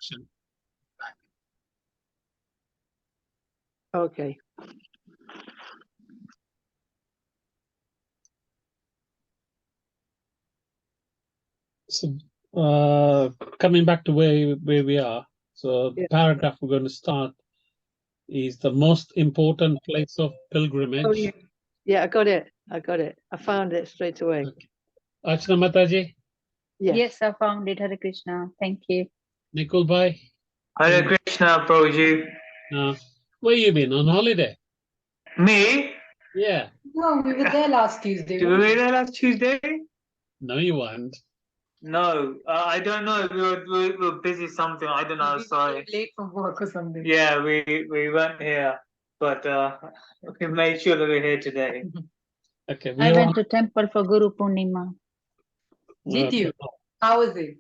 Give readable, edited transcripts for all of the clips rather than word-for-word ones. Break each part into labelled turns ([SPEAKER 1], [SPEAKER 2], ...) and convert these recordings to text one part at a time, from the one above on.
[SPEAKER 1] action.
[SPEAKER 2] Okay.
[SPEAKER 1] So, coming back to where we are. So, the paragraph we're going to start is the most important place of pilgrimage.
[SPEAKER 2] Oh, yeah, I got it. I found it straight away.
[SPEAKER 1] Okay. Archana Mataji,
[SPEAKER 3] Yes, I found it. Hare Krishna. Thank you.
[SPEAKER 1] Nikul Bhai,
[SPEAKER 4] Hare Krishna, Prabhuji.
[SPEAKER 1] where you been on holiday?
[SPEAKER 4] Me?
[SPEAKER 1] Yeah.
[SPEAKER 5] No, we were there last Tuesday.
[SPEAKER 4] Were we there last Tuesday?
[SPEAKER 1] No, you weren't.
[SPEAKER 4] No, I don't know. We were busy something. I don't know. Sorry.
[SPEAKER 5] Late from work or something.
[SPEAKER 4] Yeah, we weren't here, but we made sure that we're here today.
[SPEAKER 1] Okay.
[SPEAKER 3] I
[SPEAKER 1] We're
[SPEAKER 3] went
[SPEAKER 1] on.
[SPEAKER 3] to temple for Guru Purnima.
[SPEAKER 5] Did
[SPEAKER 1] Okay.
[SPEAKER 5] you? How was it?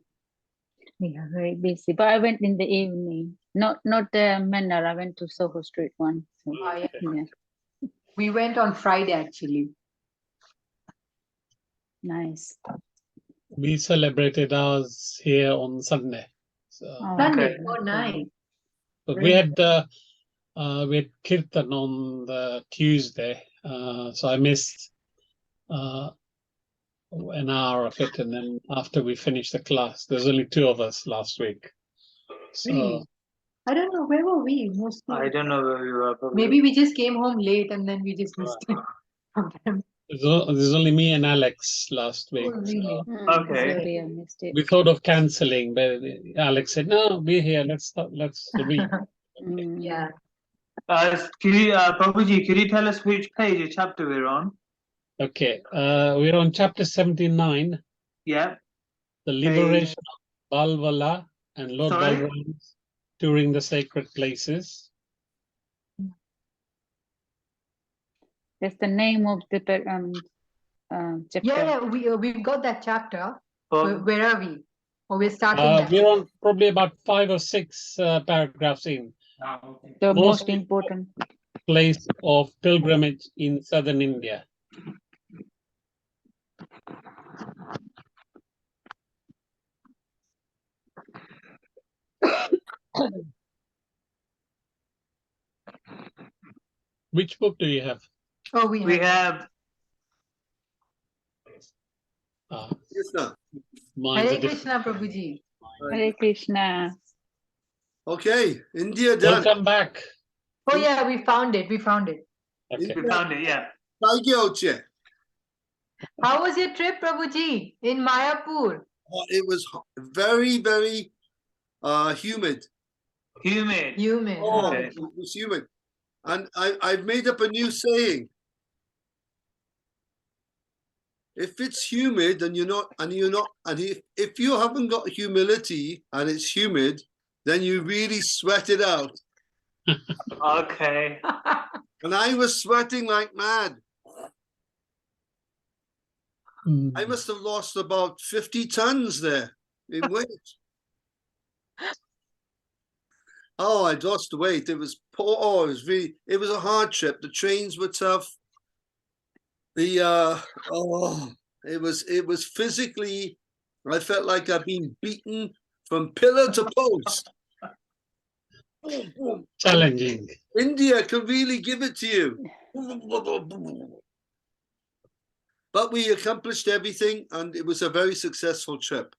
[SPEAKER 3] Yeah, very busy. But I went in the evening. Not the Manor. I went to Soho Street one. So,
[SPEAKER 5] Oh, yeah.
[SPEAKER 3] yeah,
[SPEAKER 5] We went on Friday actually.
[SPEAKER 3] nice.
[SPEAKER 1] We celebrated ours here on Sunday. So,
[SPEAKER 3] Oh,
[SPEAKER 5] Sunday.
[SPEAKER 4] Okay.
[SPEAKER 5] Oh, nice.
[SPEAKER 1] but we had Kirtan on the Tuesday. So I missed an hour of it, and then after we finished the class, there's only 2 of us last week. So
[SPEAKER 5] Really? I don't know. Where were we? Mostly.
[SPEAKER 4] I don't know where we were. Probably.
[SPEAKER 5] Maybe we just came home late and then we just missed it. Sometimes.
[SPEAKER 1] there's only me and Alex last week.
[SPEAKER 5] Oh, really?
[SPEAKER 4] Okay.
[SPEAKER 3] Sorry, I missed it.
[SPEAKER 1] We thought of cancelling, but Alex said, "No, we're here. Let's read."
[SPEAKER 3] Mm.
[SPEAKER 5] Yeah.
[SPEAKER 4] Prabhuji, could you tell us which page or chapter we're on?
[SPEAKER 1] Okay, we're on chapter 79,
[SPEAKER 4] Yeah.
[SPEAKER 1] the liberation of Balvala and Lord
[SPEAKER 4] Sorry?
[SPEAKER 1] Balram during the sacred places.
[SPEAKER 3] That's the name of the chapter.
[SPEAKER 5] Yeah, we've got that chapter.
[SPEAKER 4] Well,
[SPEAKER 5] Where are we? Or we're starting that.
[SPEAKER 1] We're on probably about 5 or 6 paragraphs in.
[SPEAKER 3] The most
[SPEAKER 1] most
[SPEAKER 3] important.
[SPEAKER 1] Place of pilgrimage in southern India. Which book do you have?
[SPEAKER 5] Oh,
[SPEAKER 4] we have.
[SPEAKER 6] Krishna.
[SPEAKER 1] Mine's a
[SPEAKER 5] Hare
[SPEAKER 1] different.
[SPEAKER 5] Krishna, Prabhuji.
[SPEAKER 3] Hare Krishna.
[SPEAKER 6] Okay, India done.
[SPEAKER 1] Welcome back.
[SPEAKER 5] Oh, yeah, we found it. We found it.
[SPEAKER 1] Okay.
[SPEAKER 4] We found it. Yeah.
[SPEAKER 6] Taigyoche.
[SPEAKER 5] How was your trip, Prabhuji, in Mayapur?
[SPEAKER 6] It was very, very humid.
[SPEAKER 4] Humid.
[SPEAKER 5] Humid.
[SPEAKER 6] Oh,
[SPEAKER 4] Okay.
[SPEAKER 6] it was humid. And I've made up a new saying. If it's humid and if you haven't got humility and it's humid, then you really sweat it out.
[SPEAKER 4] Okay.
[SPEAKER 6] And I was sweating like mad.
[SPEAKER 1] Mm.
[SPEAKER 6] I must have lost about 50 tons there in weight. Oh, I'd lost weight. It was poor. Oh, it was a hard trip. The trains were tough. It was physically, I felt like I'd been beaten from pillar to post.
[SPEAKER 1] Challenging.
[SPEAKER 6] India can really give it to you. But we accomplished everything, and it was a very successful trip.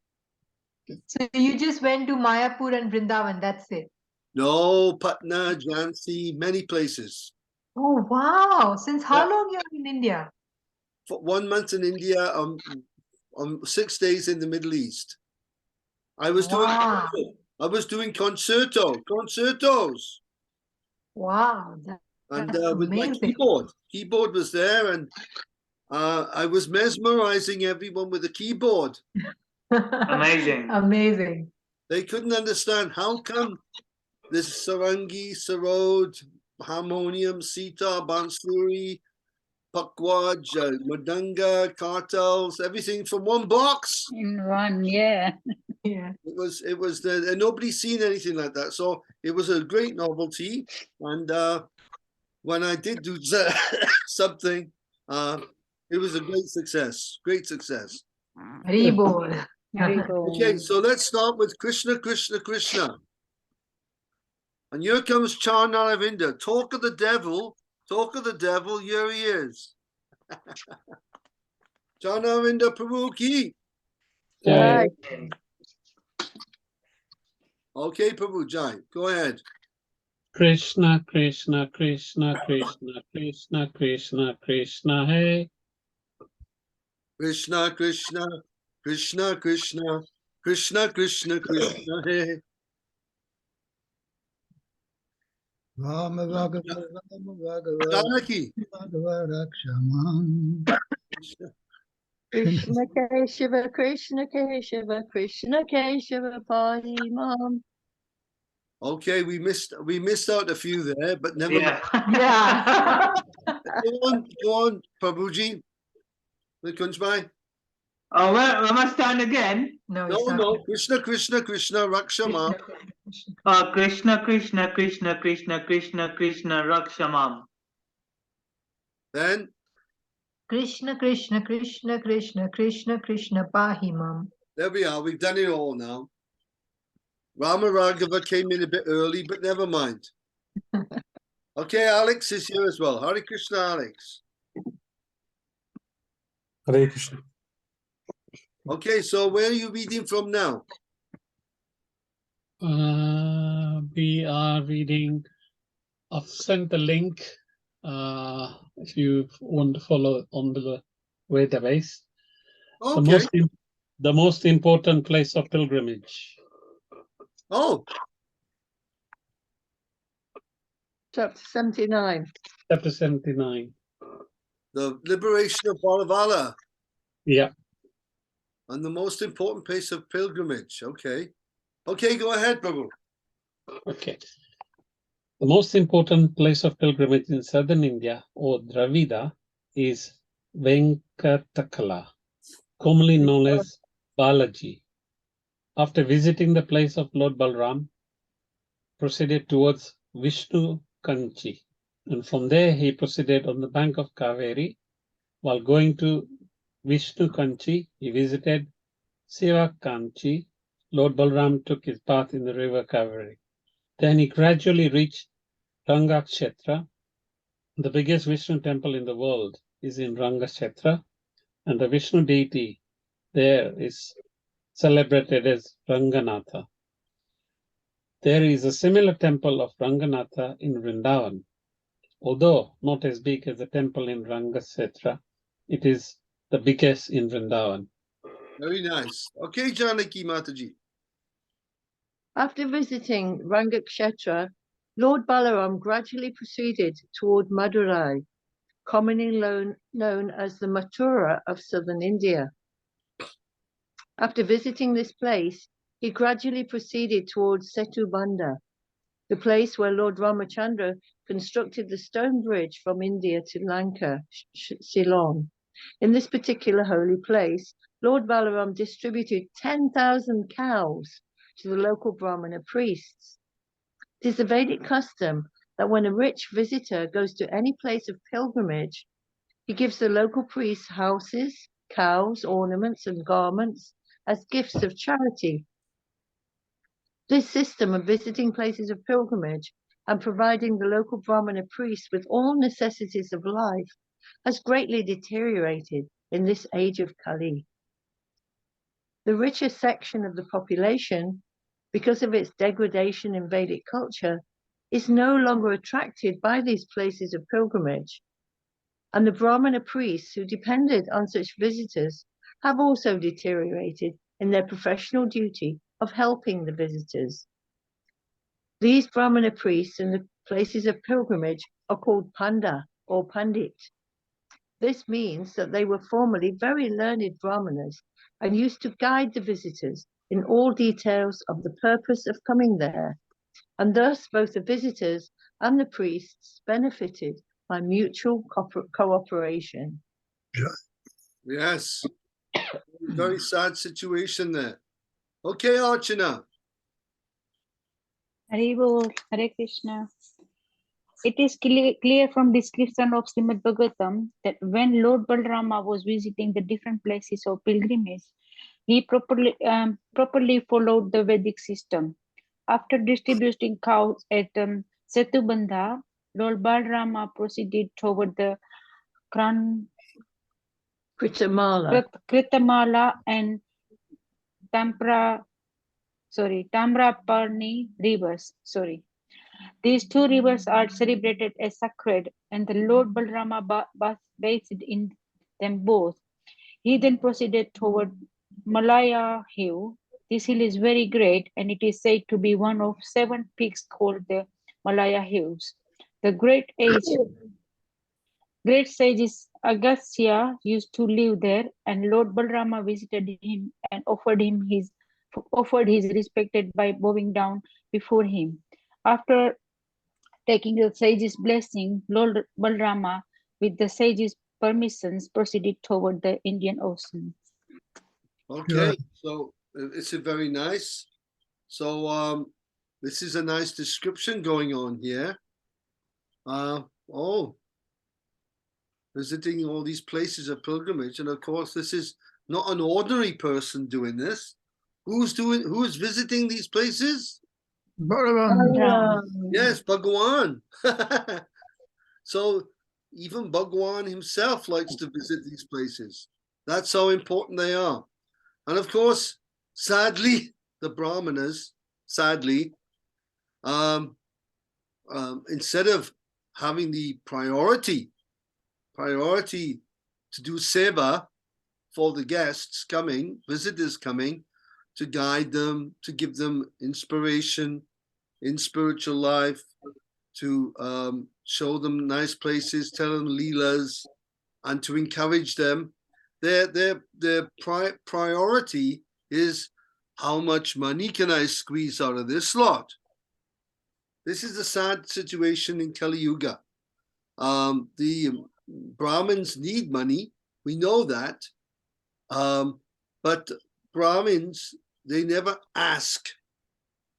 [SPEAKER 5] So you just went to Mayapur and Vrindavan, that's it.
[SPEAKER 6] No, Patna, Jhansi, many places.
[SPEAKER 5] Oh, wow. Since how
[SPEAKER 6] Yeah.
[SPEAKER 5] long you're in India?
[SPEAKER 6] For 1 month in India, 6 days in the Middle East. I was
[SPEAKER 5] Wow.
[SPEAKER 6] doing concertos,
[SPEAKER 5] Wow.
[SPEAKER 6] and
[SPEAKER 5] That's
[SPEAKER 6] with my
[SPEAKER 5] amazing.
[SPEAKER 6] keyboard was there, and I was mesmerizing everyone with the keyboard.
[SPEAKER 4] Amazing.
[SPEAKER 5] Amazing.
[SPEAKER 6] They couldn't understand how come this sarangi, sarod, harmonium, sitar, bansuri, pakwaj, madanga, kartals, everything from one box.
[SPEAKER 3] In one, yeah.
[SPEAKER 5] Yeah.
[SPEAKER 6] It was and nobody's seen anything like that. So it was a great novelty. And when I did do something, it was a great success. Great success.
[SPEAKER 5] Haribol.
[SPEAKER 3] Haribol.
[SPEAKER 6] Okay, so let's start with Krishna, Krishna, Krishna. And here comes Charnaravinda. Talk of the devil, here he is. Charnaravinda Prabhu ki.
[SPEAKER 1] Jai.
[SPEAKER 2] Right.
[SPEAKER 6] Okay, Prabhu Jai, go ahead.
[SPEAKER 1] Krishna, Krishna, Krishna, Krishna, Krishna, Krishna, Krishna, hey.
[SPEAKER 6] Krishna, Krishna, Krishna, Krishna, Krishna, Krishna, Krishna, hey.
[SPEAKER 7] Rama Raghava, Rama Raghava,
[SPEAKER 6] Janaki.
[SPEAKER 7] Raghava Rakshamam.
[SPEAKER 2] Krishna Keshava, Krishna Keshava, Krishna Keshava, Pari Mam.
[SPEAKER 6] Okay, we missed out a few there, but never mind.
[SPEAKER 4] Yeah.
[SPEAKER 5] Yeah.
[SPEAKER 6] Go on, Prabhuji. Kunjbai.
[SPEAKER 4] Oh, where am I stand again?
[SPEAKER 5] No,
[SPEAKER 6] No,
[SPEAKER 5] it's not.
[SPEAKER 6] no. Krishna, Krishna, Krishna, Rakshama.
[SPEAKER 4] Krishna, Krishna, Krishna, Krishna, Krishna, Krishna, Rakshamam.
[SPEAKER 6] Then
[SPEAKER 5] Krishna, Krishna, Krishna, Krishna, Krishna, Krishna, Pahimam.
[SPEAKER 6] there we are. We've done it all now. Rama Raghava came in a bit early, but never mind. Okay, Alex is here as well. Hare Krishna, Alex.
[SPEAKER 8] Hare Krishna.
[SPEAKER 6] Okay, so where are you reading from now?
[SPEAKER 1] We are reading. I've sent the link. If you want to follow on the database.
[SPEAKER 6] Okay.
[SPEAKER 1] The most important place of pilgrimage.
[SPEAKER 6] Oh,
[SPEAKER 2] Chapter 79.
[SPEAKER 1] Chapter 79.
[SPEAKER 6] the liberation of Balavala
[SPEAKER 1] Yeah.
[SPEAKER 6] and the most important place of pilgrimage. Okay. Okay, go ahead, Prabhu.
[SPEAKER 1] Okay. The most important place of pilgrimage in southern India, or Dravida, is Venkatakala, commonly known as Balaji. After visiting the place of Lord Balram, proceeded towards Vishnu Kanchi, and from there he proceeded on the bank of Kaveri. While going to Vishnu Kanchi, he visited Siva Kanchi. Lord Balram took his path in the river Kaveri. Then he gradually reached Rangakshetra. The biggest Vishnu temple in the world is in Rangakshetra, and the Vishnu deity there is celebrated as Ranganatha. There is a similar temple of Ranganatha in Vrindavan. Although not as big as the temple in Rangakshetra, it is the biggest in Vrindavan.
[SPEAKER 6] Very nice. Okay, Janaki Mataji.
[SPEAKER 2] After visiting Rangakshetra, Lord Balaram gradually proceeded toward Madurai, commonly known as the Mathura of southern India. After visiting this place, he gradually proceeded towards Setubanda, the place where Lord Ramachandra constructed the stone bridge from India to Lanka, Ceylon. In this particular holy place, Lord Balaram distributed 10,000 cows to the local Brahmana priests. It is a Vedic custom that when a rich visitor goes to any place of pilgrimage, he gives the local priests houses, cows, ornaments, and garments as gifts of charity. This system of visiting places of pilgrimage and providing the local Brahmana priests with all necessities of life has greatly deteriorated in this age of Kali. The richer section of the population, because of its degradation in Vedic culture, is no longer attracted by these places of pilgrimage. And the Brahmana priests who depended on such visitors have also deteriorated in their professional duty of helping the visitors. These Brahmana priests in the places of pilgrimage are called Panda or Pandit. This means that they were formerly very learned Brahmanas and used to guide the visitors in all details of the purpose of coming there. And thus both the visitors and the priests benefited by mutual cooperation.
[SPEAKER 6] Yes. Very sad situation there. Okay, Archana.
[SPEAKER 3] Hare Krishna. It is clear from description of Srimad Bhagavatam that when Lord Balrama was visiting the different places of pilgrimage, he properly followed the Vedic system. After distributing cows at Setubandha, Lord Balrama proceeded toward the
[SPEAKER 2] Kritamala.
[SPEAKER 3] Kritamala and Tamraparni rivers. These two rivers are celebrated as sacred, and the Lord Balrama bathed in them both. He then proceeded toward Malaya Hill. This hill is very great, and it is said to be one of 7 peaks called the Malaya Hills. The great sage Agastya used to live there, and Lord Balrama visited him and offered his respect by bowing down before him. After taking the sage's blessing, Lord Balrama, with the sage's permissions, proceeded toward the Indian Ocean.
[SPEAKER 6] Okay, so it's a very nice. So this is a nice description going on here. Visiting all these places of pilgrimage, and of course, this is not an ordinary person doing this. Who is visiting these places?
[SPEAKER 7] Balaram.
[SPEAKER 6] Yes, Bhagwan. So even Bhagwan himself likes to visit these places. That's how important they are. And of course, sadly, the Brahmanas, instead of having the priority to do seva for the guests coming, visitors coming, to guide them, to give them inspiration in spiritual life, to show them nice places, tell them leelas, and to encourage them. Their priority is how much money can I squeeze out of this lot? This is a sad situation in Kali Yuga. The Brahmins need money, we know that, but Brahmins, they never ask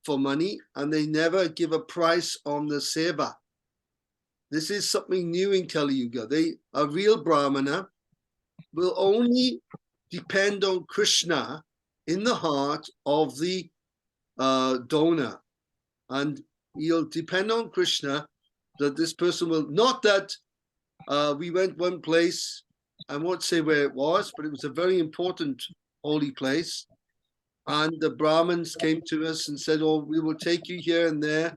[SPEAKER 6] for money and they never give a price on the seva. This is something new in Kali Yuga. A real Brahmana will only depend on Krishna in the heart of the donor, and he'll depend on Krishna that this person will, not that we went one place, I won't say where it was, but it was a very important holy place, and the Brahmins came to us and said, oh, we will take you here and there.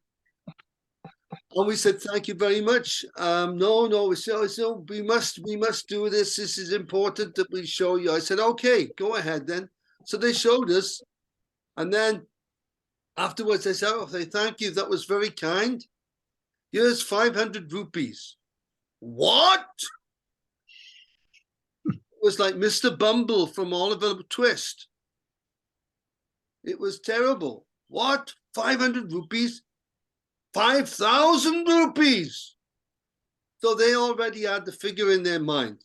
[SPEAKER 6] And we said, thank you very much. No, we said, oh, we must do this. This is important that we show you. I said, okay, go ahead then. So they showed us. And then afterwards, I said, okay, thank you. That was very kind. Here's 500 rupees. What? It was like Mr. Bumble from Oliver Twist. It was terrible. What? 500 rupees? 5,000 rupees. So they already had the figure in their mind.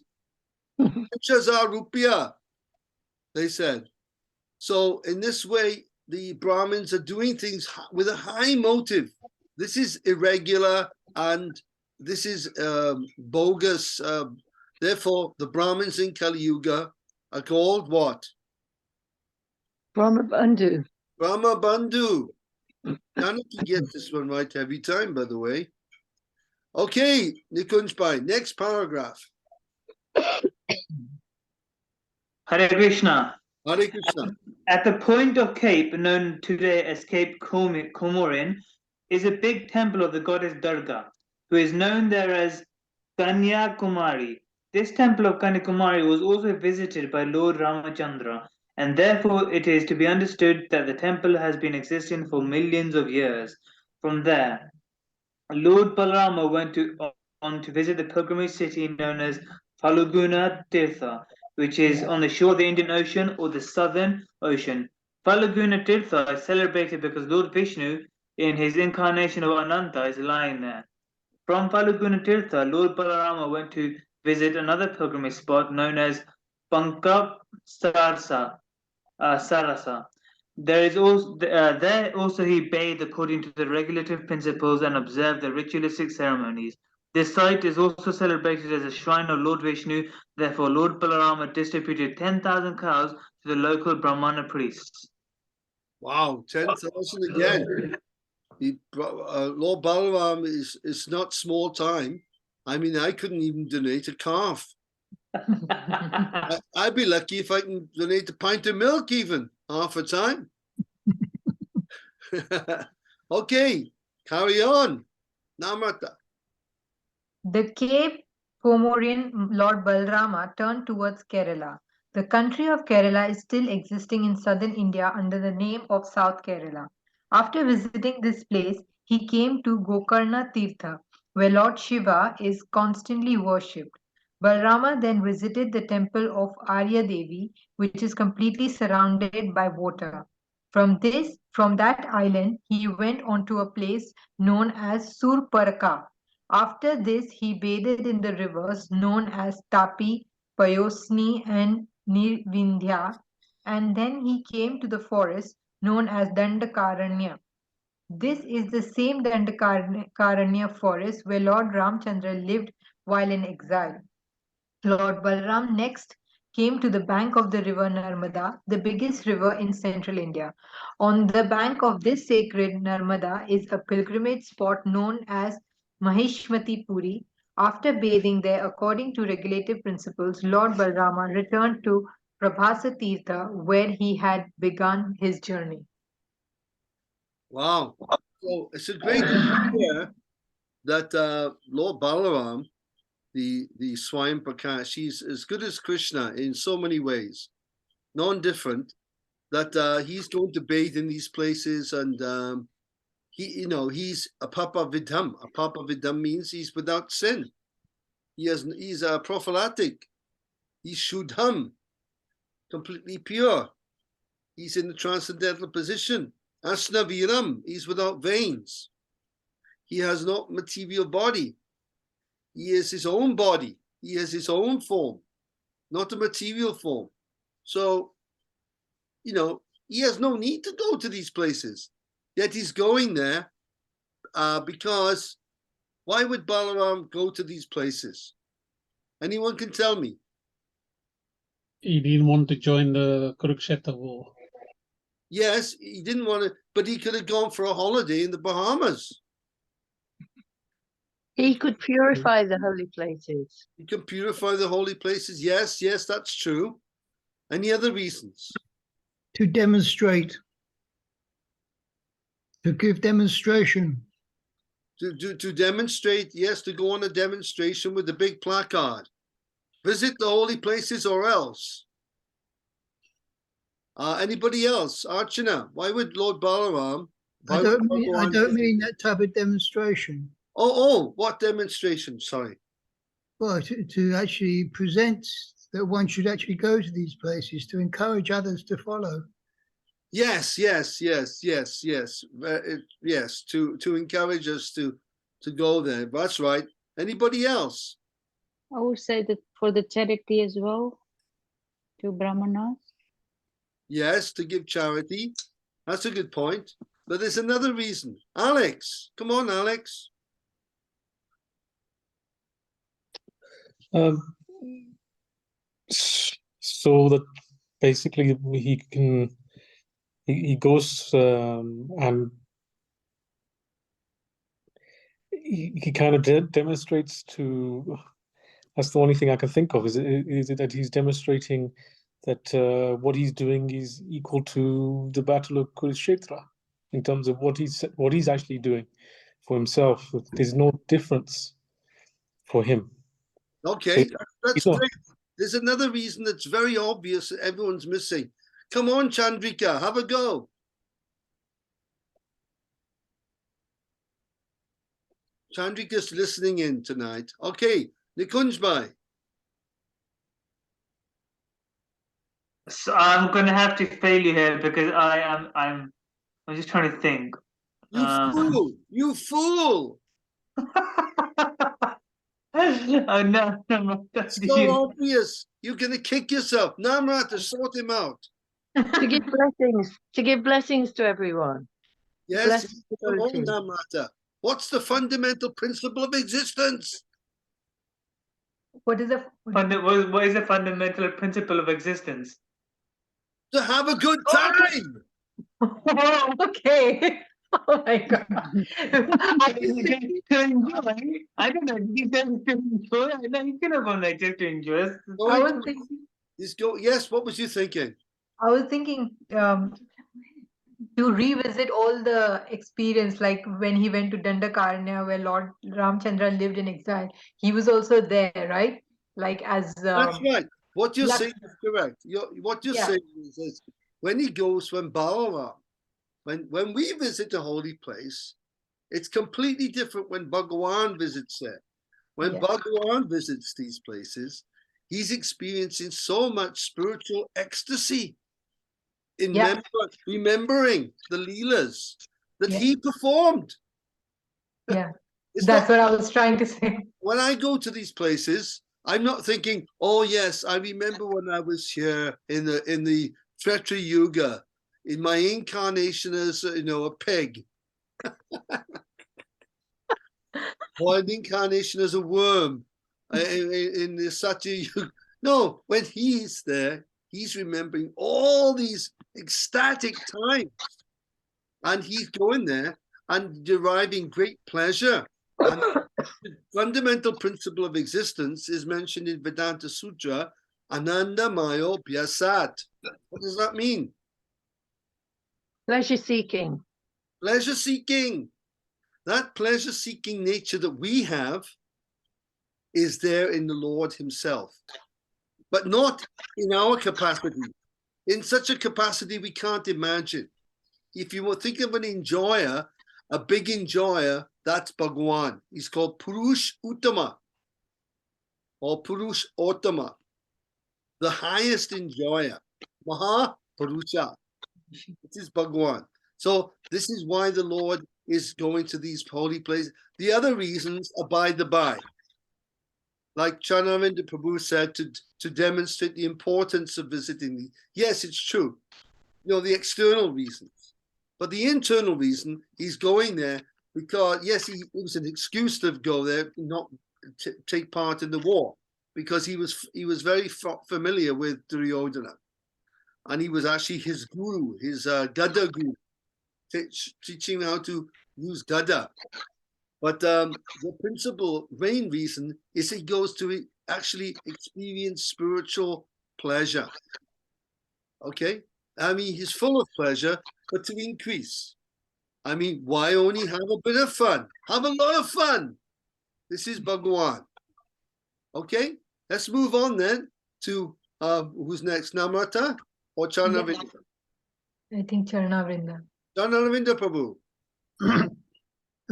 [SPEAKER 6] Chazar rupiah, they said. So in this way, the Brahmins are doing things with a high motive. This is irregular and this is bogus. Therefore, the Brahmins in Kali Yuga are called what?
[SPEAKER 2] Brahmabandhu.
[SPEAKER 6] Brahmabandhu. Janaki gets this one right every time, by the way. Okay, Nikunj Bhai, next paragraph.
[SPEAKER 4] Hare Krishna.
[SPEAKER 6] Hare Krishna.
[SPEAKER 4] At the point of Cape, known today as Cape Comorin, is a big temple of the goddess Durga, who is known there as Kanyakumari. This temple of Kanyakumari was also visited by Lord Ramachandra, and therefore it is to be understood that the temple has been existing for millions of years. From there, Lord Balarama went on to visit the pilgrimage city known as Falguna Tirtha, which is on the shore of the Indian Ocean or the Southern Ocean. Falguna Tirtha is celebrated because Lord Vishnu, in his incarnation of Ananta, is lying there. From Falguna Tirtha, Lord Balarama went to visit another pilgrimage spot known as Pankap Sarasa. There also he bathed according to the regulative principles and observed the ritualistic ceremonies. This site is also celebrated as a shrine of Lord Vishnu. Therefore, Lord Balarama distributed 10,000 cows to the local Brahmana priests.
[SPEAKER 6] Wow, 10,000 again. Lord Balaram is not small time. I mean, I couldn't even donate a calf. I'd be lucky if I can donate a pint of milk even half a time. Okay, carry on. Namrata.
[SPEAKER 5] The Cape Comorian Lord Balrama turned towards Kerala. The country of Kerala is still existing in southern India under the name of South Kerala. After visiting this place, he came to Gokarna Tirtha, where Lord Shiva is constantly worshipped. Balrama then visited the temple of Arya Devi, which is completely surrounded by water. From that island, he went on to a place known as Surparaka. After this, he bathed in the rivers known as Tapi, Payosni, and Nirvindhya, and then he came to the forest known as Dandakaranya. This is the same Dandakaranya forest where Lord Ramchandra lived while in exile. Lord Balram next came to the bank of the river Narmada, the biggest river in central India. On the bank of this sacred Narmada is a pilgrimage spot known as Maheshmati Puri. After bathing there according to regulative principles, Lord Balrama returned to Prabhasa Tirtha where he had begun his journey.
[SPEAKER 6] Wow. So it's a great idea that Lord Balaram, the Swayam Prakash, he's as good as Krishna in so many ways, non-different, that he's going to bathe in these places, and he's a Papa Vidham. A Papa Vidham means he's without sin. He's a prophylactic. He's Shuddham, completely pure. He's in the transcendental position. Asnaviram, he's without veins. He has no material body. He is his own body. He has his own form, not a material form. So, he has no need to go to these places. Yet he's going there because why would Balaram go to these places? Anyone can tell me.
[SPEAKER 1] He didn't want to join the Kurukshetra war.
[SPEAKER 6] Yes, he didn't want to, but he could have gone for a holiday in the Bahamas.
[SPEAKER 2] He could purify the holy places.
[SPEAKER 6] He can purify the holy places. Yes, that's true. Any other reasons?
[SPEAKER 7] To demonstrate. To give demonstration.
[SPEAKER 6] To demonstrate, yes, to go on a demonstration with a big placard. Visit the holy places or else. Anybody else? Archana, why would Lord Balaram?
[SPEAKER 7] I don't mean that type of demonstration.
[SPEAKER 6] Oh, what demonstration? Sorry.
[SPEAKER 7] Well, to actually present that one should actually go to these places, to encourage others to follow.
[SPEAKER 6] Yes. Yes, to encourage us to go there. That's right. Anybody else?
[SPEAKER 3] I would say that for the charity as well, to Brahmanas.
[SPEAKER 6] Yes, to give charity. That's a good point. But there's another reason. Alex, come on, Alex.
[SPEAKER 1] So that basically he goes and he kind of demonstrates to. That's the only thing I can think of. Is it that he's demonstrating that what he's doing is equal to the Battle of Kurukshetra in terms of what he's actually doing for himself. There's no difference for him.
[SPEAKER 6] Okay,
[SPEAKER 1] So
[SPEAKER 6] that's great. There's another reason that's very obvious that everyone's missing. Come on, Chandrika, have a go. Chandrika's listening in tonight. Okay, Nikunjbhai.
[SPEAKER 4] So I'm gonna have to fail you here because I'm just trying to think.
[SPEAKER 6] You fool!
[SPEAKER 4] Oh no,
[SPEAKER 6] It's so obvious. You're gonna kick yourself. Namrata, sort him out.
[SPEAKER 2] To give blessings to everyone.
[SPEAKER 6] Yes,
[SPEAKER 2] Bless
[SPEAKER 6] come on,
[SPEAKER 2] devotees.
[SPEAKER 6] Namrata. What's the fundamental principle of existence?
[SPEAKER 3] What is the
[SPEAKER 4] what is the fundamental principle of existence?
[SPEAKER 6] To have a good time.
[SPEAKER 5] Oh, okay. Oh my God. I
[SPEAKER 4] To
[SPEAKER 5] was thinking,
[SPEAKER 4] enjoy. I don't know. He says to enjoy. I know you could have gone there just to enjoy.
[SPEAKER 5] I was thinking,
[SPEAKER 6] Yes, what was you thinking?
[SPEAKER 5] I was thinking to revisit all the experience, like when he went to Dandakaranya, where Lord Ramchandra lived in exile. He was also there, right? Like as
[SPEAKER 6] That's right. What you're
[SPEAKER 5] Lux-
[SPEAKER 6] saying is correct. What you're
[SPEAKER 5] Yeah.
[SPEAKER 6] saying is when he goes from Balaram, when we visit a holy place, it's completely different when Bhagawan visits there. When
[SPEAKER 5] Yeah.
[SPEAKER 6] Bhagawan visits these places, he's experiencing so much spiritual ecstasy in
[SPEAKER 5] Yeah.
[SPEAKER 6] remembering the Leelas that
[SPEAKER 5] Yeah.
[SPEAKER 6] he performed.
[SPEAKER 5] Yeah.
[SPEAKER 6] It's
[SPEAKER 5] That's
[SPEAKER 6] not
[SPEAKER 5] what I was trying to say.
[SPEAKER 6] when I go to these places, I'm not thinking, oh yes, I remember when I was here in the Treta Yuga, in my incarnation as a pig, or an incarnation as a worm in the Satya Yuga. No, when he's there, he's remembering all these ecstatic times, and he's going there and deriving great pleasure. And the fundamental principle of existence is mentioned in Vedanta Sutra, Ananda Mayo Bhyasat. What does that mean?
[SPEAKER 2] Pleasure seeking.
[SPEAKER 6] Pleasure seeking. That pleasure seeking nature that we have is there in the Lord himself, but not in our capacity. In such a capacity we can't imagine. If you will think of an enjoyer, a big enjoyer, that's Bhagwan. He's called Purush Uttama or Purush Ottama, the highest enjoyer. Maha Purusha. This is Bhagwan. So this is why the Lord is going to these holy places. The other reasons are by the by. Like Chanarinda Prabhu said, to demonstrate the importance of visiting the. Yes, it's true. The external reasons. But the internal reason, he's going there because, yes, it was an excuse to go there, not take part in the war, because he was very familiar with Duryodhana. And he was actually his guru, his Gada guru, teaching him how to use Gada. But the main reason is he goes to actually experience spiritual pleasure. Okay? I mean, he's full of pleasure, but to increase. I mean, why only have a bit of fun? Have a lot of fun. This is Bhagwan. Okay? Let's move on then to who's next? Namrata or Charnavinda?
[SPEAKER 5] I think Charnavrinda.
[SPEAKER 6] Charnavinda Prabhu.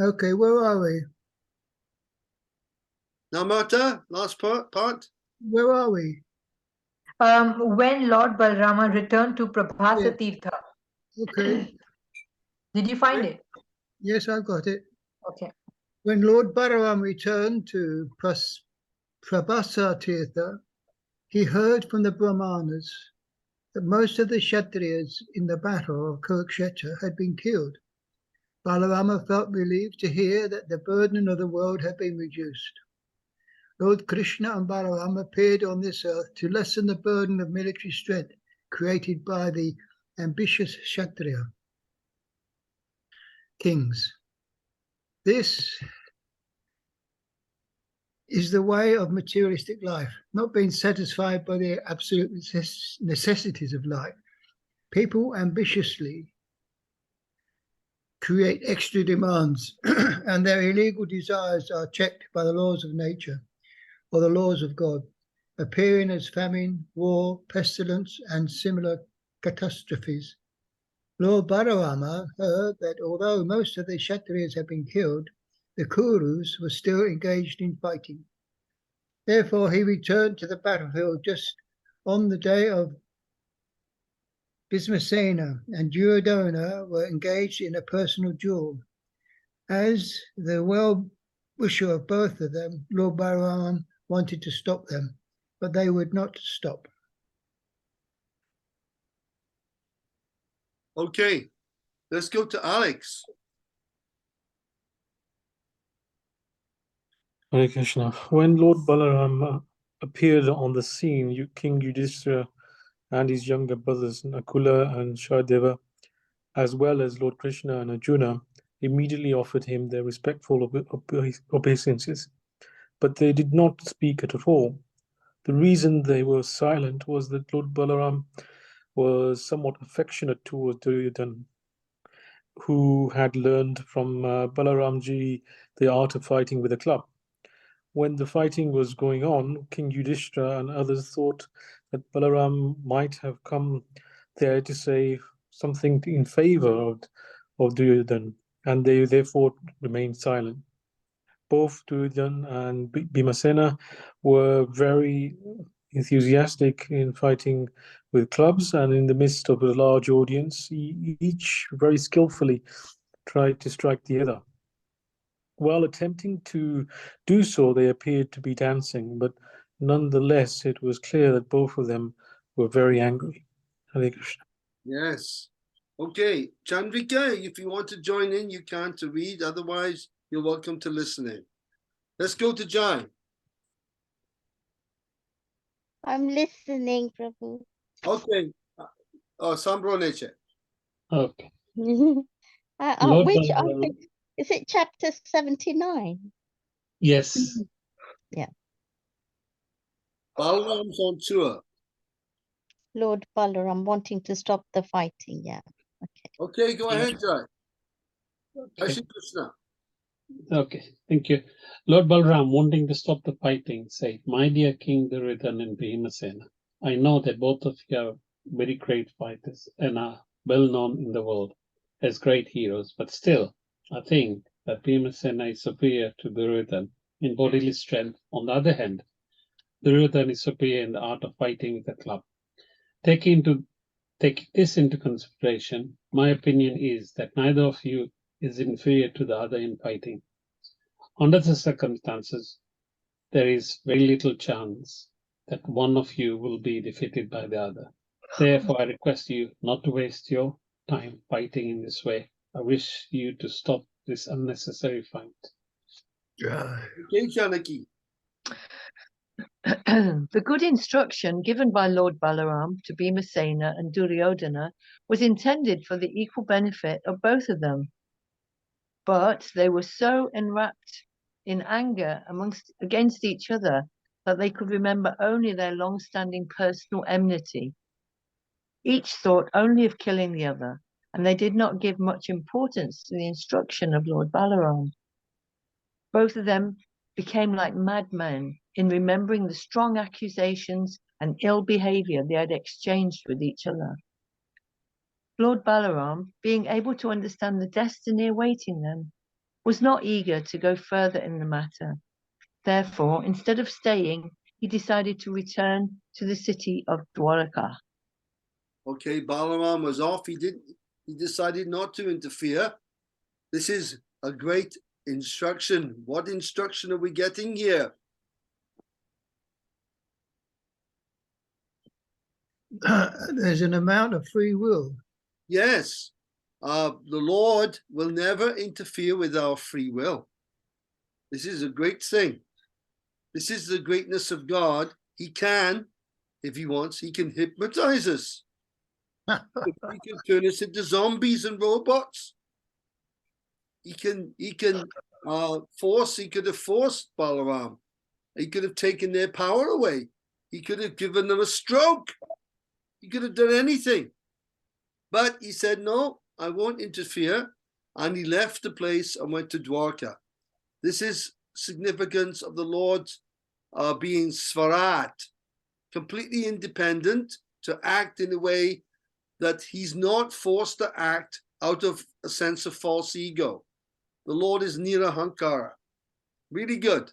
[SPEAKER 7] Okay, where are we?
[SPEAKER 6] Namrata, last part.
[SPEAKER 7] Where are we?
[SPEAKER 5] When Lord Balrama returned to Prabhasa Tirtha.
[SPEAKER 7] Okay.
[SPEAKER 5] Did you find it?
[SPEAKER 7] Yes, I've got it.
[SPEAKER 5] Okay.
[SPEAKER 7] When Lord Balaram returned to Prabhasa Tirtha, he heard from the Brahmanas that most of the Kshatriyas in the battle of Kurukshetra had been killed. Balarama felt relieved to hear that the burden of the world had been reduced. Lord Krishna and Balaram appeared on this earth to lessen the burden of military strength created by the ambitious Kshatriya kings. This is the way of materialistic life, not being satisfied by the absolute necessities of life. People ambitiously create extra demands and their illegal desires are checked by the laws of nature or the laws of God, appearing as famine, war, pestilence, and similar catastrophes. Lord Balarama heard that although most of the Kshatriyas had been killed, the Kurus were still engaged in fighting. Therefore, he returned to the battlefield just on the day of Bhismasena and Duryodhana were engaged in a personal duel. As the well-wisher of both of them, Lord Balaram wanted to stop them, but they would not stop.
[SPEAKER 6] Okay, let's go to Alex.
[SPEAKER 8] Hare Krishna. When Lord Balaram appeared on the scene, King Yudhishthira and his younger brothers Nakula and Sahadeva as well as Lord Krishna and Arjuna, immediately offered him their respectful obeisances, but they did not speak at all. The reason they were silent was that Lord Balaram was somewhat affectionate towards Duryodhana, who had learned from Balaramji the art of fighting with a club. When the fighting was going on, King Yudhishthira and others thought that Balaram might have come there to say something in favor of Duryodhana, and they therefore remained silent. Both Duryodhana and Bhimasena were very enthusiastic in fighting with clubs, and in the midst of a large audience, each very skillfully tried to strike the other. While attempting to do so, they appeared to be dancing, but nonetheless, it was clear that both of them were very angry. Hare Krishna.
[SPEAKER 6] Yes. Okay, Chandrika, if you want to join in, you can to read. Otherwise, you're welcome to listen in. Let's go to Jai.
[SPEAKER 9] I'm listening, Prabhu.
[SPEAKER 6] Okay. Sambro Neche.
[SPEAKER 1] Okay.
[SPEAKER 9] Which
[SPEAKER 1] Balaram.
[SPEAKER 9] is it? Chapter 79.
[SPEAKER 1] Yes.
[SPEAKER 9] Yeah.
[SPEAKER 6] Balaram's on tour.
[SPEAKER 9] Lord Balaram wanting to stop the fighting. Yeah. Okay.
[SPEAKER 6] Okay, go ahead, Jai.
[SPEAKER 1] Okay.
[SPEAKER 6] Shri Krishna.
[SPEAKER 1] Okay, thank you. Lord Balram, wanting to stop the fighting, said, "My dear King Duryodhana and Bhimasena, I know that both of you are very great fighters and are well known in the world as great heroes, but still, I think that Bhimasena is superior to Duryodhana in bodily strength. On the other hand, Duryodhana is superior in the art of fighting with a club. Taking this into consideration, my opinion is that neither of you is inferior to the other in fighting. Under the circumstances, there is very little chance that one of you will be defeated by the other. Therefore, I request you not to waste your time fighting in this way. I wish you to stop this unnecessary fight."
[SPEAKER 6] Okay, Janaki.
[SPEAKER 2] The good instruction given by Lord Balaram to Bhimasena and Duryodhana was intended for the equal benefit of both of them. But they were so enwrapped in anger against each other that they could remember only their long-standing personal enmity. Each thought only of killing the other, and they did not give much importance to the instruction of Lord Balaram. Both of them became like madmen in remembering the strong accusations and ill behavior they had exchanged with each other. Lord Balaram, being able to understand the destiny awaiting them, was not eager to go further in the matter. Therefore, instead of staying, he decided to return to the city of Dwarka.
[SPEAKER 6] Okay, Balaram was off. He decided not to interfere. This is a great instruction. What instruction are we getting here?
[SPEAKER 7] There's an amount of free will.
[SPEAKER 6] Yes, the Lord will never interfere with our free will. This is a great thing. This is the greatness of God. He can, if he wants, he can hypnotize us. He can turn us into zombies and robots. He could have forced Balaram. He could have taken their power away. He could have given them a stroke. He could have done anything. But he said, no, I won't interfere. And he left the place and went to Dwarka. This is significance of the Lord being Svarat, completely independent, to act in a way that he's not forced to act out of a sense of false ego. The Lord is Nirahankara. Really good.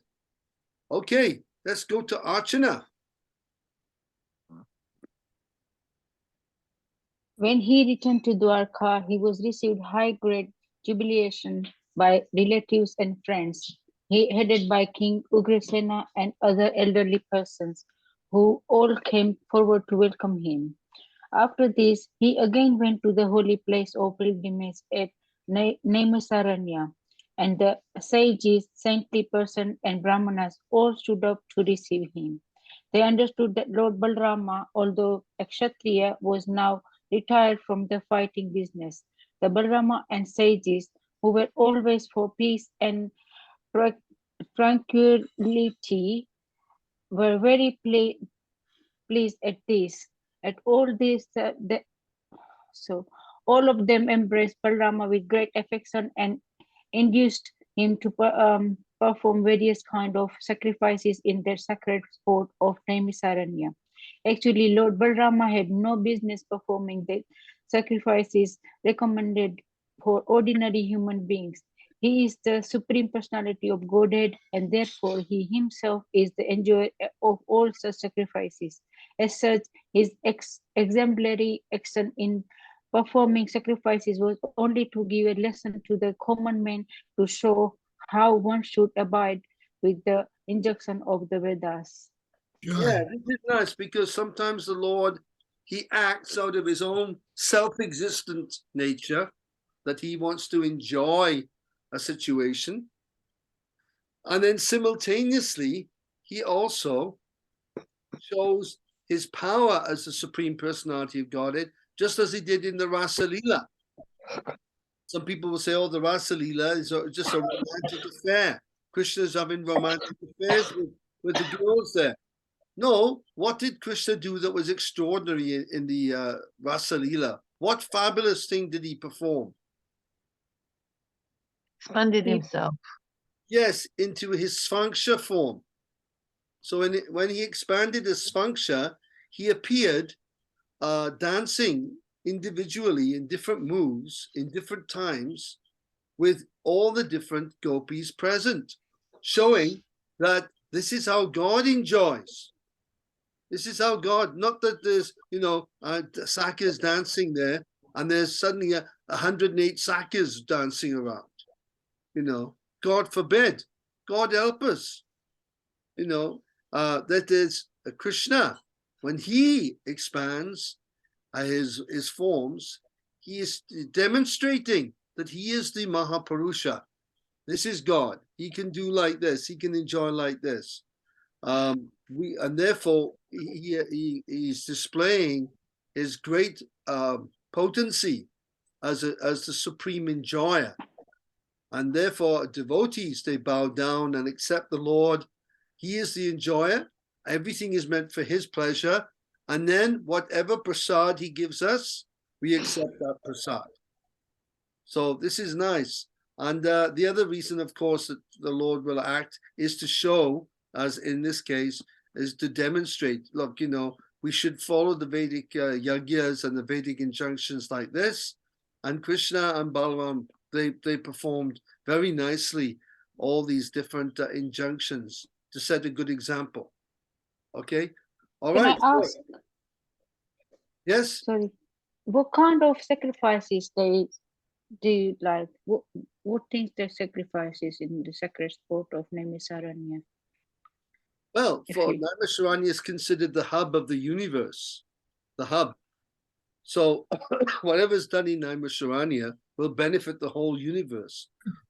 [SPEAKER 6] Okay, let's go to Archana.
[SPEAKER 3] When he returned to Dwarka, he was received high-grade jubilation by relatives and friends, headed by King Ugrasena and other elderly persons, who all came forward to welcome him. After this, he again went to the holy place of pilgrimage at Naimisaranya, and the sages, saintly persons, and brahmanas all stood up to receive him. They understood that Lord Balrama, although a Kshatriya, was now retired from the fighting business, the Balrama and sages, who were always for peace and tranquility, were very pleased at this. At all this, so all of them embraced Balrama with great affection and induced him to perform various kind of sacrifices in their sacred sport of Naimisaranya. Actually, Lord Balrama had no business performing the sacrifices recommended for ordinary human beings. He is the supreme personality of Godhead, and therefore he himself is the enjoyer of all such sacrifices. As such, his exemplary action in performing sacrifices was only to give a lesson to the common man to show how one should abide with the injunction of the Vedas.
[SPEAKER 6] Yeah, this is nice because sometimes the Lord, he acts out of his own self-existent nature, that he wants to enjoy a situation. And then simultaneously, he also shows his power as the supreme personality of Godhead, just as he did in the Rasa Leela. Some people will say, oh, the Rasa Leela is just a romantic affair. Krishna's having romantic affairs with the girls there. No, what did Krishna do that was extraordinary in the Rasa Leela? What fabulous thing did he perform?
[SPEAKER 2] Expanded himself.
[SPEAKER 6] Yes, into his Svanksha form. So when he expanded his Svanksha, he appeared dancing individually in different moves, in different times, with all the different gopis present, showing that this is how God enjoys. This is how God, not that there's, sakas dancing there, and there's suddenly 108 sakas dancing around. God forbid, God help us. That is Krishna. When he expands his forms, he is demonstrating that he is the Mahapurusha. This is God. He can do like this. He can enjoy like this. And therefore he's displaying his great potency as the supreme enjoyer. And therefore devotees, they bow down and accept the Lord. He is the enjoyer. Everything is meant for his pleasure. And then whatever prasad he gives us, we accept that prasad. So this is nice. And the other reason, of course, that the Lord will act is to show, as in this case, is to demonstrate, look, we should follow the Vedic yagyas and the Vedic injunctions like this. And Krishna and Balaram, they performed very nicely all these different injunctions to set a good example. Okay? All right.
[SPEAKER 3] Can I ask?
[SPEAKER 6] Yes?
[SPEAKER 3] Sorry. What kind of sacrifices they do, like what things they sacrifices in the sacred sport of Naimisaranya?
[SPEAKER 6] Well, for Naimisaranya is considered the hub of the universe, the hub. So whatever's done in Naimisaranya will benefit the whole universe.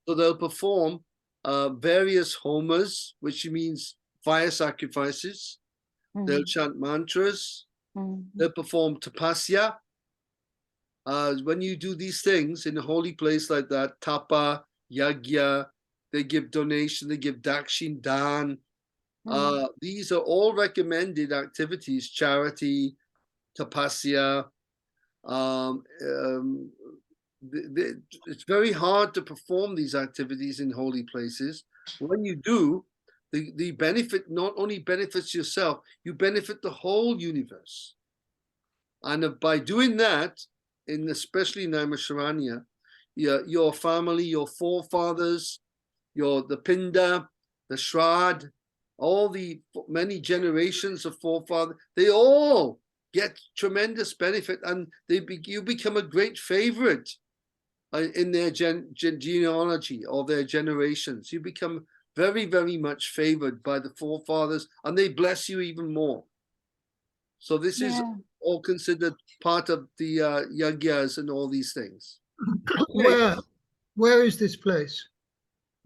[SPEAKER 6] So they'll perform various homas, which means fire sacrifices. They'll chant mantras. They'll perform tapasya. When you do these things in a holy place like that, tapa, yagya, they give donation, they give dakshin, dan. These are all recommended activities, charity, tapasya. It's very hard to perform these activities in holy places. When you do, the benefit not only benefits yourself, you benefit the whole universe. And by doing that, especially in Naimisaranya, your family, your forefathers, the Pinda, the Shrad, all the many generations of forefathers, they all get tremendous benefit, and you become a great favorite in their genealogy or their generations. You become very, very much favored by the forefathers, and they bless you even more. So this is all considered part of the yagyas and all these things.
[SPEAKER 7] Okay. Where is this place?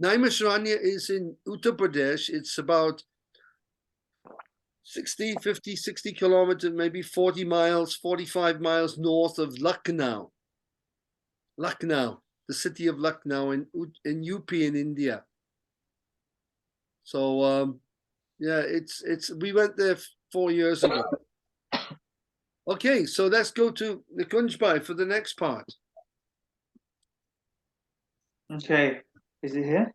[SPEAKER 6] Naimisaranya is in Uttar Pradesh. It's about 60 kilometers, maybe 40 miles, 45 miles north of Lucknow. Lucknow, the city of Lucknow in UP in India. So yeah, we went there 4 years ago. Okay, so let's go to Nikunjbai for the next part.
[SPEAKER 4] Okay, is it here?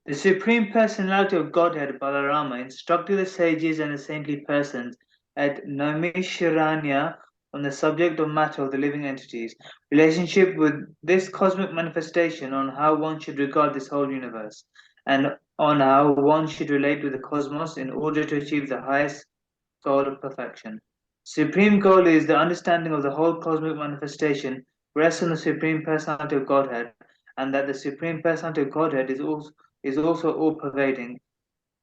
[SPEAKER 4] The Supreme Personality of Godhead, Balarama, instructed the sages and the saintly persons at Naimisharanya on the subject of matter of the living entities, relationship with this cosmic manifestation, on how one should regard this whole universe, and on how one should relate with the cosmos in order to achieve the highest goal of perfection. Supreme goal is the understanding of the whole cosmic manifestation rests on the Supreme Personality of Godhead, and that the Supreme Personality of Godhead is also all-pervading,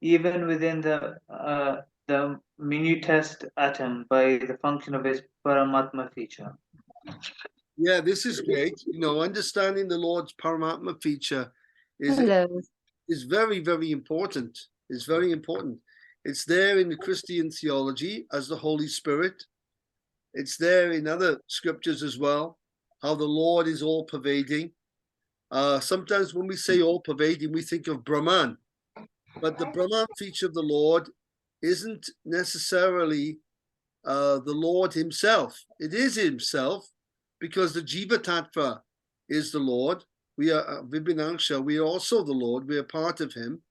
[SPEAKER 4] even within the minutest atom by the function of its Paramatma feature.
[SPEAKER 6] Yeah, this is great. You know, understanding the Lord's Paramatma feature is very, very important. It's very important. It's there in the Christian theology as the Holy Spirit. It's there in other scriptures as well, how the Lord is all-pervading. Sometimes when we say all-pervading, we think of Brahman. But the Brahman feature of the Lord isn't necessarily the Lord himself. It is himself, because the Jiva Tattva is the Lord. We are Vibhinangsha, we are also the Lord, we are part of him.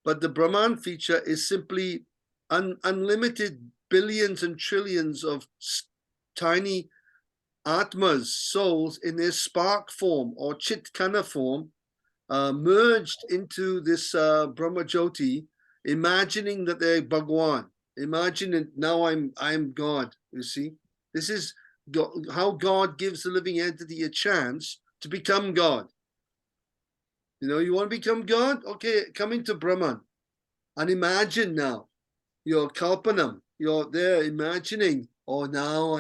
[SPEAKER 6] But the Brahman feature is simply unlimited billions and trillions of tiny Atmas, souls, in their spark form or Chitkana form, merged into this Brahma Jyoti, imagining that they're Bhagwan. Imagine it, now I'm God, you see. This is how God gives the living entity a chance to become God. You know, you want to become God? Okay, come into Brahman. And imagine now, you're Kalpanam, you're there imagining, oh, now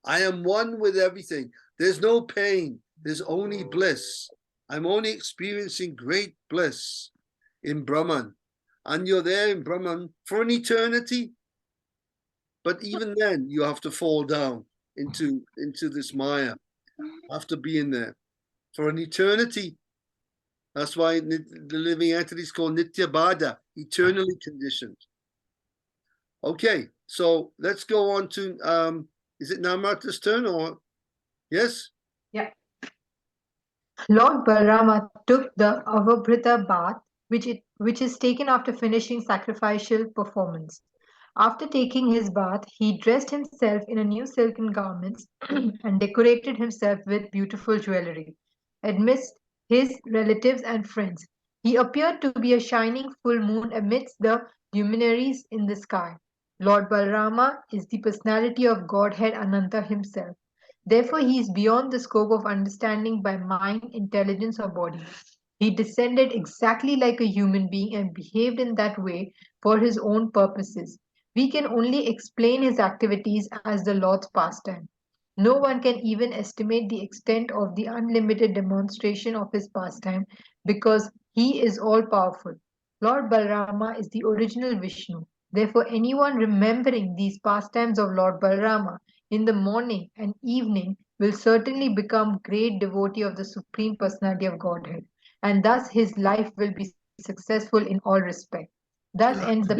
[SPEAKER 6] I am one with everything. There's no pain, there's only bliss. I'm only experiencing great bliss in Brahman. And you're there in Brahman for an eternity. But even then, you have to fall down into this Maya after being there for an eternity. That's why the living entity is called Nitya Bada, eternally conditioned. Okay, so let's go on to, is it Namrata's turn or, yes?
[SPEAKER 5] Yeah. Lord Balrama took the Avabhrita bath, which is taken after finishing sacrificial performance. After taking his bath, he dressed himself in a new silken garments and decorated himself with beautiful jewelry. Amidst his relatives and friends, he appeared to be a shining full moon amidst the luminaries in the sky. Lord Balrama is the personality of Godhead Ananta himself. Therefore, he is beyond the scope of understanding by mind, intelligence, or body. He descended exactly like a human being and behaved in that way for his own purposes. We can only explain his activities as the Lord's pastime. No one can even estimate the extent of the unlimited demonstration of his pastime because he is all powerful. Lord Balrama is the original Vishnu. Therefore, anyone remembering these pastimes of Lord Balrama in the morning and evening will certainly become great devotee of the Supreme Personality of Godhead, and thus his life will be successful in all respect. Thus ends the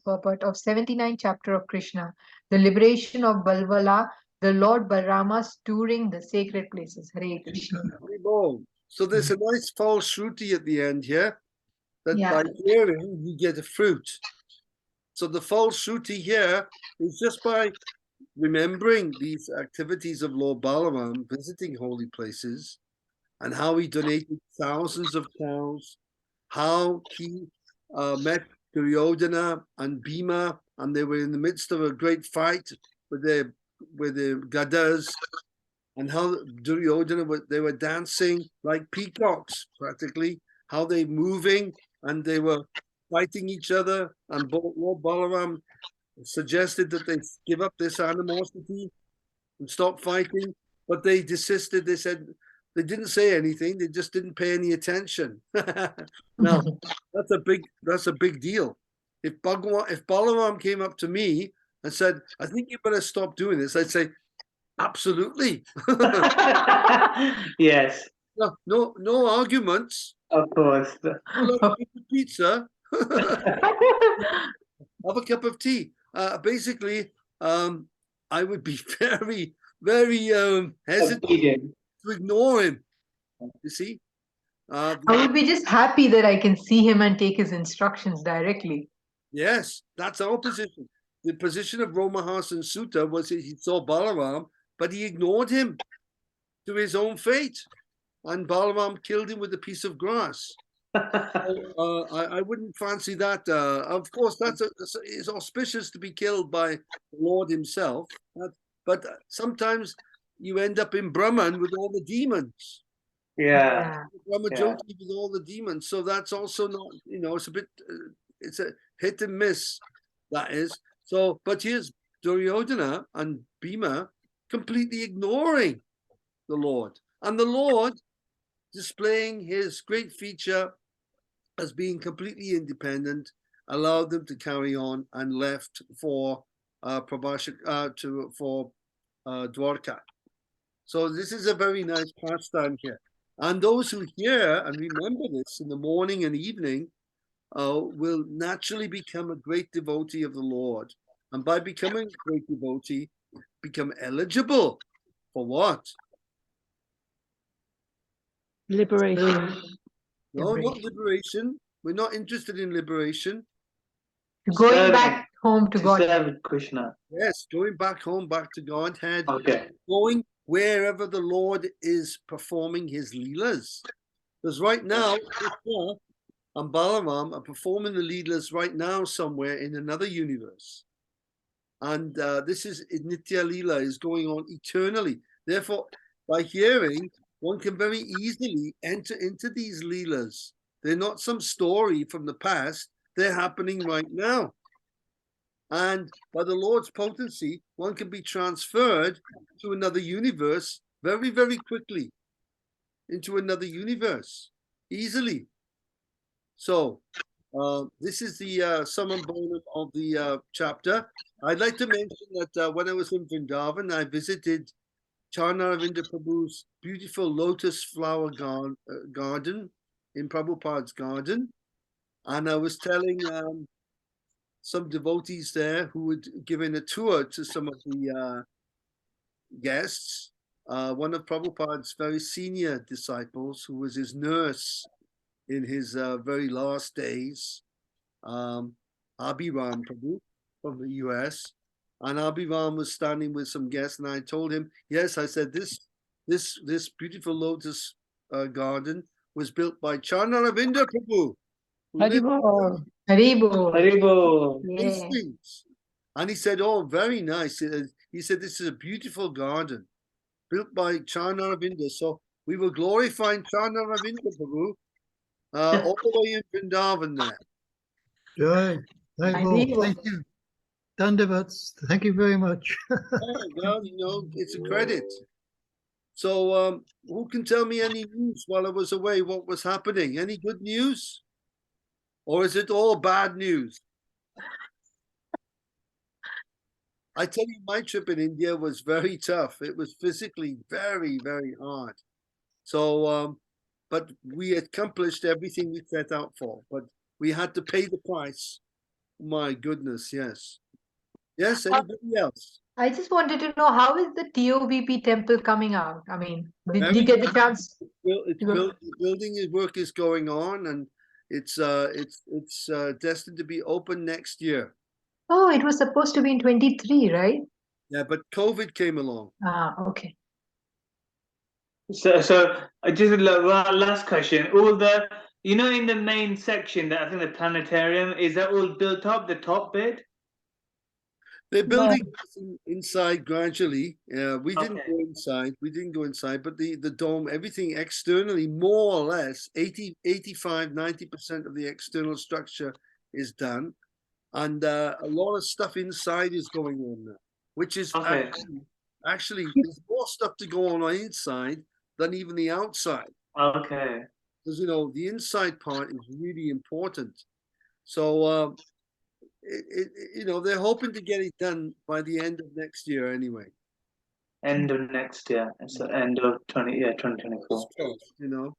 [SPEAKER 5] purport of 79th chapter of Krishna, the liberation of Balvala, the Lord Balrama's touring the sacred places. Hare Krishna.
[SPEAKER 6] So there's a nice false shruti at the end here, that
[SPEAKER 5] Yeah.
[SPEAKER 6] by hearing you get a fruit. So the false shruti here is just by remembering these activities of Lord Balaram, visiting holy places, and how he donated thousands of cows, how he met Duryodhana and Bhima, and they were in the midst of a great fight with their gadas, and how Duryodhana, they were dancing like peacocks, practically, how they moving, and they were fighting each other, and Lord Balaram suggested that they give up this animosity and stop fighting, but they desisted. They said, they didn't say anything, they just didn't pay any attention. Now, that's a big deal. If Balaram came up to me and said, I think you better stop doing this, I'd say, Absolutely.
[SPEAKER 4] Yes,
[SPEAKER 6] No arguments.
[SPEAKER 4] of course.
[SPEAKER 6] Love a piece of pizza. Have a cup of tea. Basically, I would be very, very hesitant
[SPEAKER 4] Obedient.
[SPEAKER 6] to ignore him. You see,
[SPEAKER 5] I would be just happy that I can see him and take his instructions directly.
[SPEAKER 6] yes, that's our position. The position of Romahasan Sutta was that he saw Balaram, but he ignored him to his own fate, and Balaram killed him with a piece of grass. I wouldn't fancy that. Of course, it's auspicious to be killed by the Lord himself, but sometimes you end up in Brahman with all the demons.
[SPEAKER 4] Yeah.
[SPEAKER 6] Brahma
[SPEAKER 4] Yeah.
[SPEAKER 6] Jyoti with all the demons. So that's also not, it's a bit, it's a hit and miss, that is. So, but here's Duryodhana and Bhima completely ignoring the Lord. And the Lord displaying his great feature as being completely independent, allowed them to carry on and left for Dwarka. So this is a very nice pastime here. And those who hear and remember this in the morning and evening will naturally become a great devotee of the Lord. And by becoming a great devotee, become eligible for what?
[SPEAKER 2] Liberation.
[SPEAKER 6] No, not liberation. We're not interested in liberation.
[SPEAKER 5] Going
[SPEAKER 4] Serving.
[SPEAKER 5] back home to God.
[SPEAKER 4] serve Krishna.
[SPEAKER 6] Yes, going back home, back to Godhead.
[SPEAKER 4] Okay.
[SPEAKER 6] Going wherever the Lord is performing his leelas. Because right now, Krishna and Balaram are performing the leelas right now somewhere in another universe. And this is Nitya Leela is going on eternally. Therefore, by hearing, one can very easily enter into these leelas. They're not some story from the past. They're happening right now. And by the Lord's potency, one can be transferred to another universe very, very quickly, into another universe, easily. So this is the summum bonum of the chapter. I'd like to mention that when I was in Vrindavan, I visited Charnaravinda Prabhu's beautiful lotus flower garden in Prabhupada's garden. And I was telling some devotees there who had given a tour to some of the guests. One of Prabhupada's very senior disciples, who was his nurse in his very last days, Abhiram Prabhu from the US. And Abhiram was standing with some guests, and I told him, yes, I said, this beautiful lotus garden was built by Charnaravinda Prabhu, who lived
[SPEAKER 2] Haribol.
[SPEAKER 5] Haribo.
[SPEAKER 4] Haribo.
[SPEAKER 5] Yeah.
[SPEAKER 6] Hastings. And he said, oh, very nice. He said, this is a beautiful garden built by Charnaravinda. So we were glorifying Charnaravinda Prabhu all the way in Vrindavan there.
[SPEAKER 7] Joy. Thank you. Dandavats. Thank you very much.
[SPEAKER 6] Well, it's a credit. So who can tell me any news while I was away? What was happening? Any good news? Or is it all bad news? I tell you, my trip in India was very tough. It was physically very, very hard. So, but we accomplished everything we set out for, but we had to pay the price. My goodness, yes. Yes, anybody else?
[SPEAKER 5] I just wanted to know, how is the TOVP temple coming out? I mean, did
[SPEAKER 6] Very
[SPEAKER 5] you get the chance?
[SPEAKER 6] Building work is going on, and it's destined to be open next year.
[SPEAKER 5] Oh, it was supposed to be in 23, right?
[SPEAKER 6] Yeah, but COVID came along.
[SPEAKER 5] Ah, okay.
[SPEAKER 4] So just a last question. All the, in the main section, that I think the planetarium, is that all built up, the top bit?
[SPEAKER 6] They're building inside gradually. We didn't
[SPEAKER 4] Okay.
[SPEAKER 6] go inside. We didn't go inside, but the dome, everything externally, more or less, 85, 90% of the external structure is done. And a lot of stuff inside is going on now, which is
[SPEAKER 4] Okay.
[SPEAKER 6] actually there's more stuff to go on inside than even the outside.
[SPEAKER 4] Okay.
[SPEAKER 6] Because, the inside part is really important. So, they're hoping to get it done by the end of next year anyway.
[SPEAKER 4] end of next year. It's the end of 2024.
[SPEAKER 6] You know.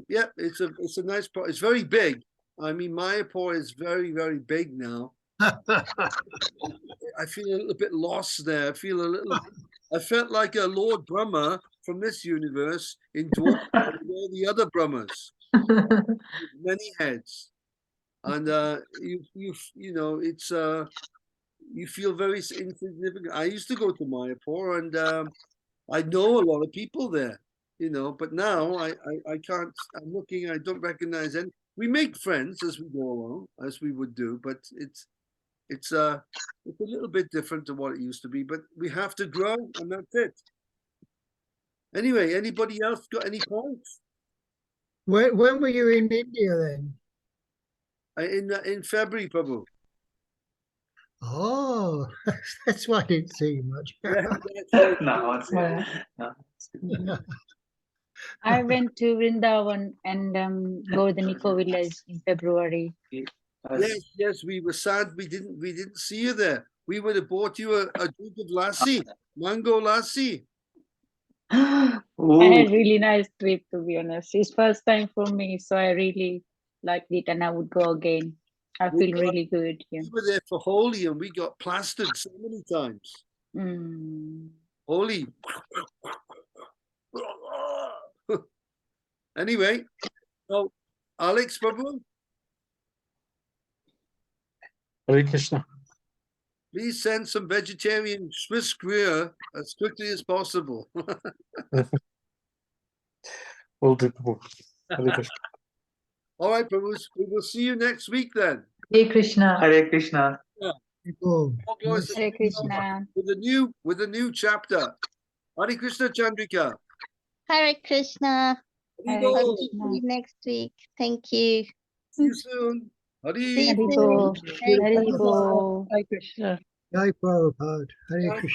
[SPEAKER 6] Yeah, it's a nice part. It's very big. I mean, Mayapur is very, very big now. I feel a little bit lost there. I felt like a Lord Brahma from this universe in Dwarka with all the other Brahmas, with many heads. And you know, it's you feel very insignificant. I used to go to Mayapur and I know a lot of people there, you know, but now I can't, I'm looking, I don't recognize any. We make friends as we go along, as we would do, but it's a little bit different to what it used to be, but we have to grow and that's it. Anyway, anybody else got any points?
[SPEAKER 7] When were you in India then?
[SPEAKER 6] In February, Prabhu.
[SPEAKER 7] Oh, that's why I didn't see you much.
[SPEAKER 4] No, it's
[SPEAKER 3] Well,
[SPEAKER 4] no.
[SPEAKER 3] I went to Vrindavan and Govardhaniko village in February.
[SPEAKER 6] Yes, we were sad we didn't see you there. We would have bought you a drink of lassi, mango lassi.
[SPEAKER 3] I had really nice trip, to be honest. It's first time for me, so I really liked it and I would go again. I feel really good. Yeah.
[SPEAKER 6] We were there for Holi and we got plastered so many times.
[SPEAKER 3] Mm.
[SPEAKER 6] Holi. Anyway, so Alex, Prabhu,
[SPEAKER 8] Hare Krishna.
[SPEAKER 6] please send some vegetarian Swiss Gruyere as quickly as possible.
[SPEAKER 8] Will do, Prabhu. Hare Krishna.
[SPEAKER 6] All right, Prabhu, we will see you next week then.
[SPEAKER 5] Hare Krishna.
[SPEAKER 4] Hare Krishna.
[SPEAKER 7] Oh,
[SPEAKER 6] All goes
[SPEAKER 3] Hare Krishna.
[SPEAKER 6] with a new chapter. Hare Krishna, Chandrika.
[SPEAKER 9] Hare Krishna.
[SPEAKER 3] Hare
[SPEAKER 6] Haribo.
[SPEAKER 9] Hope to see
[SPEAKER 3] Krishna.
[SPEAKER 9] you next week. Thank you.
[SPEAKER 6] See you soon.
[SPEAKER 9] See you
[SPEAKER 6] Haribo.
[SPEAKER 9] soon.
[SPEAKER 3] Haribo. Haribo.
[SPEAKER 2] Hare Krishna.
[SPEAKER 7] Jai Prabhupada. Hare
[SPEAKER 6] Bye.
[SPEAKER 7] Krishna.